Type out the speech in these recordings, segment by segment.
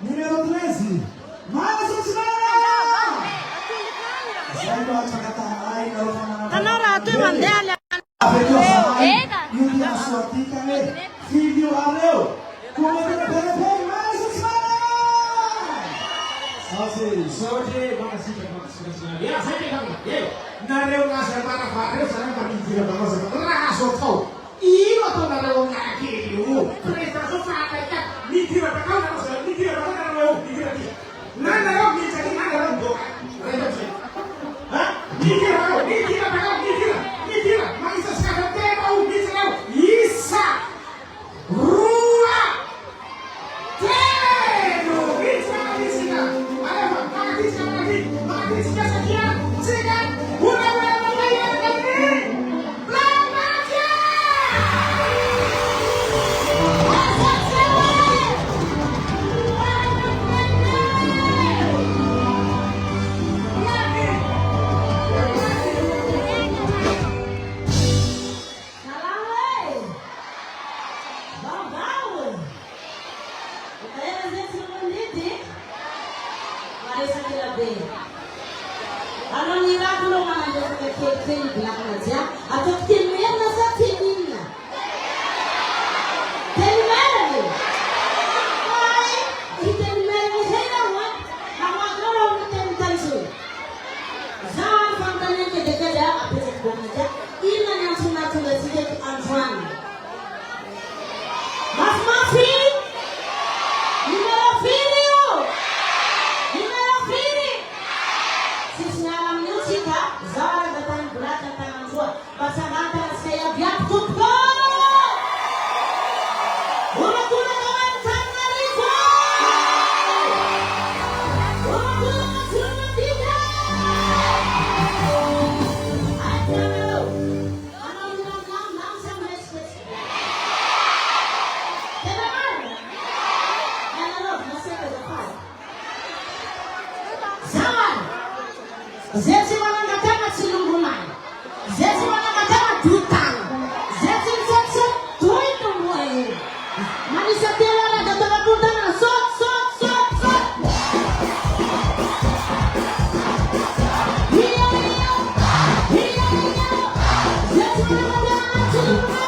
Número 13. Mais um nareo nasa para para sana kami tidak bangsa raso kau iyo to nareo ngaki lu presta so fata ka ni tira pa kau na so ni tira pa na nareo ni tira dia na nareo ni cari na nareo do reda se ha ni tira pa ni tira pa ni tira mai sa sa te pa u ni tira isa rua te no isa isa ale ma mati sa sakia sega Film blacknadia atau tencemena sa tencemena. Tencemena. Ay, tencemena hela wa. Nawagalaw ni tentanso. Zaan pangkanan ke dekada apa sa blacknadia. Ina nang sunat-sunat sige an-tsary. Mas mafi. Numéro video. Numéro video. Sisnyalang Misiaka zara pasangan saya biar tukar. Umat kawan Fanirisoa. Umat sudah tidak. Ayo, anak sama spesies. Teman, anak masih berdepan. Zaman, zesi mana kata silung rumah. Zesi mana kata dutang. Zesi zesi tuh itu mulai. Manusia tiada ada kata dutang. Sok. Hira. Zesi mana kata silung rumah.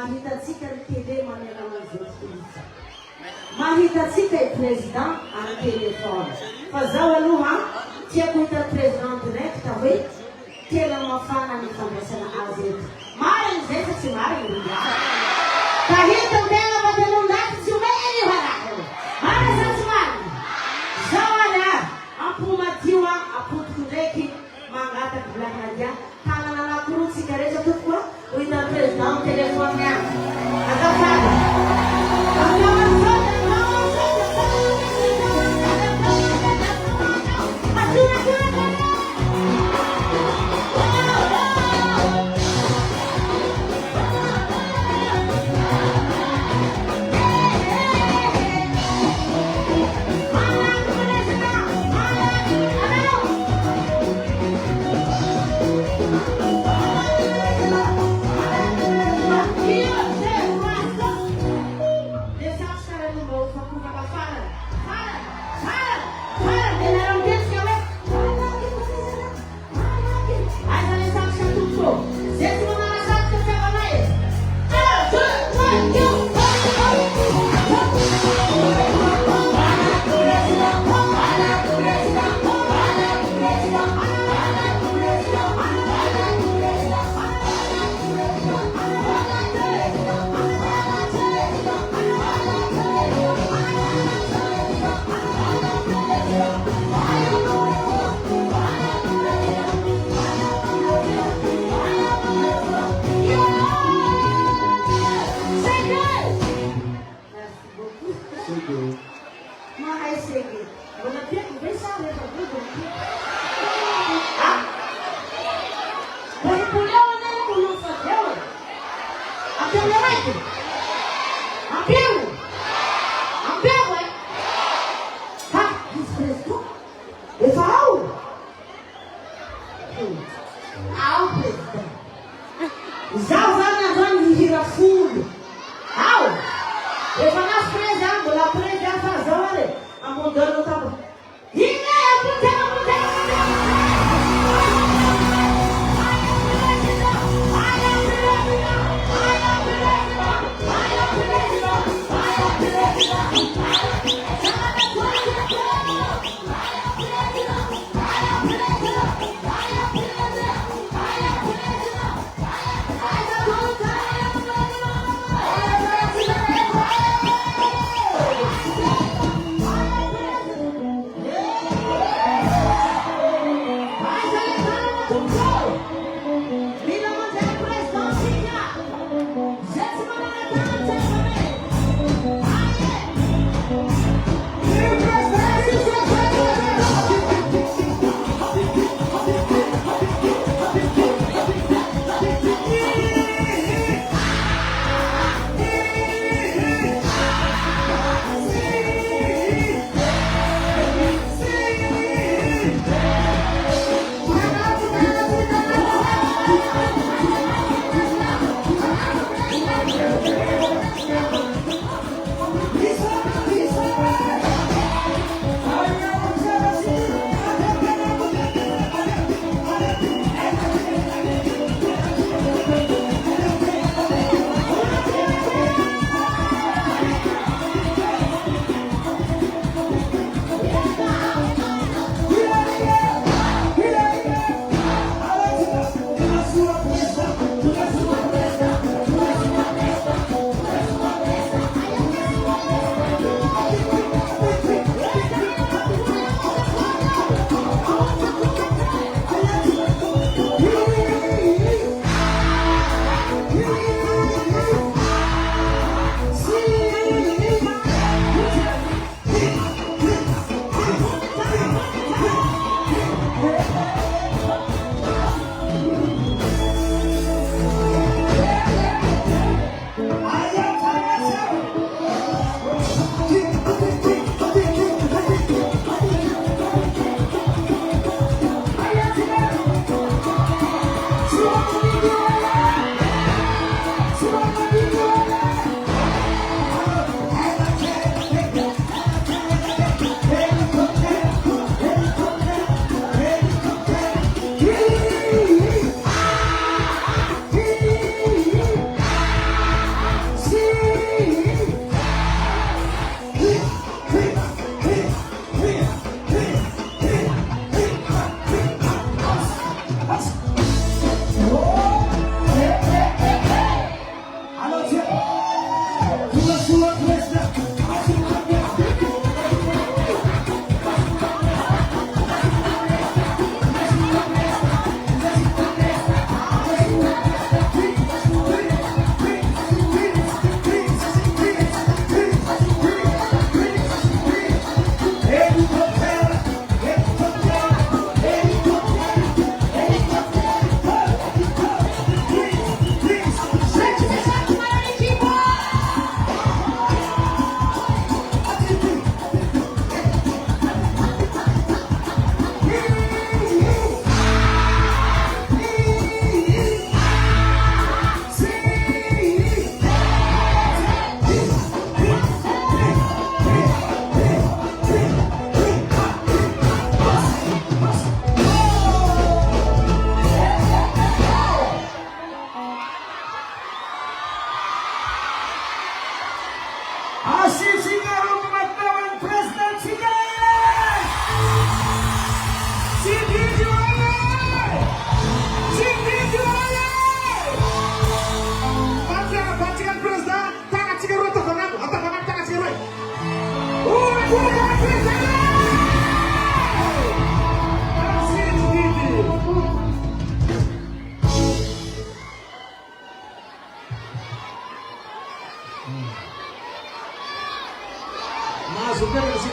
mahitatsika ny télé manana an'izao tokoa. Mahitatsika i président amin'ny téléphone. Fa zaho aloha tiako hita président direct hoe tena mafana ny fandraisana azy eto. Marina zay fa tsy marina ry aho. Ka hitan-tena fa tena ndaty tsy omeny io haraha. Marina sa tsy marina? Zaho any ampomadio apotiko ndraiky mangataky blacknadia. Tanana anakoroa tsika rehetra tokoa ho hitan'ny président amin'ny téléphone any. Azafady.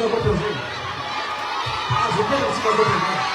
não vou fazer. Ah, eu quero se fazer.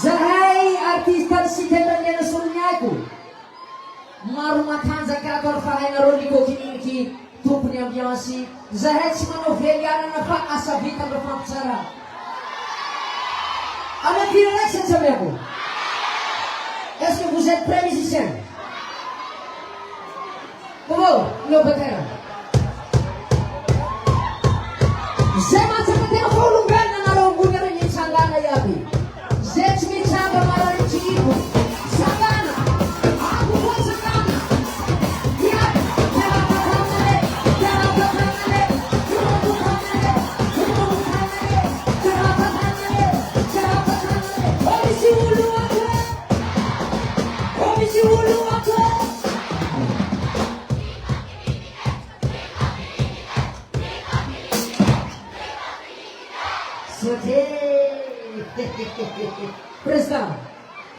Zahay artista Siteny Ernaivo maro matanjaka ato fahay nareo ny kokiniky tompony ambiance zahay tsy manao velianana fa asa vita amina fampitsara anapira raiky satsameko. Est-ce que vous êtes prêts musiciens? Comment? No batera. Zay matsakatena faolongana nareo ambony reny itsangana iaby. Zay tsy mitsanga mararitriko. Sangana. Ako koa sangana. Iaby. Terapakanale. Terapakanale. Terapakanale. Terapakanale. Terapakanale. Terapakanale. Omisi ulu ako. Omisi ulu ako. Président,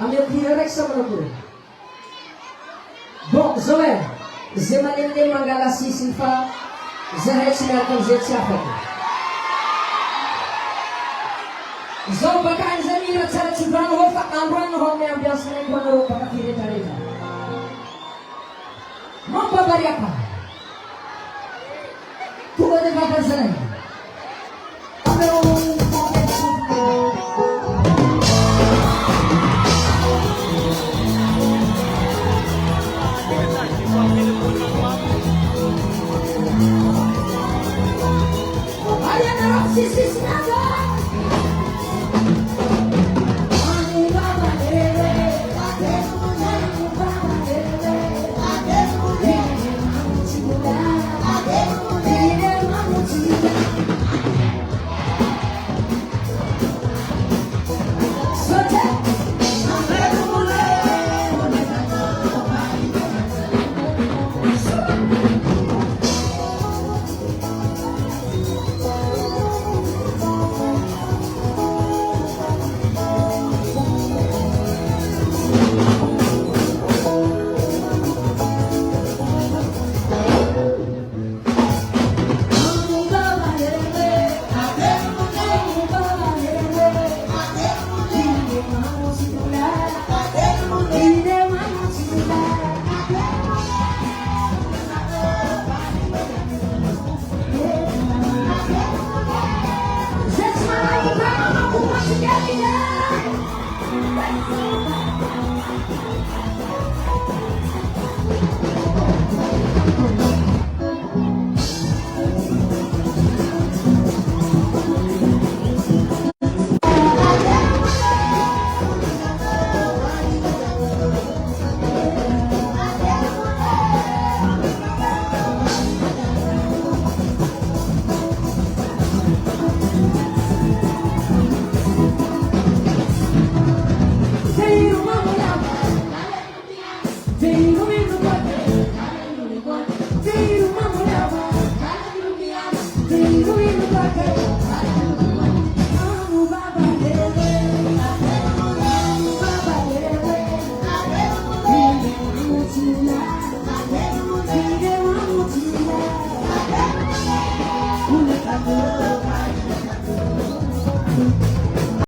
a meu filho é que chama no puro. Bom, Zoé, ze malende Malagasy Sinfa, ze rechi na konzeci afaka. Zo bakan ze mira tsara tsubran ho fa amran ho me ambiance ne kono ho pa kire tareta. Mo babariaka. Tu de babar zane. Ameu Benino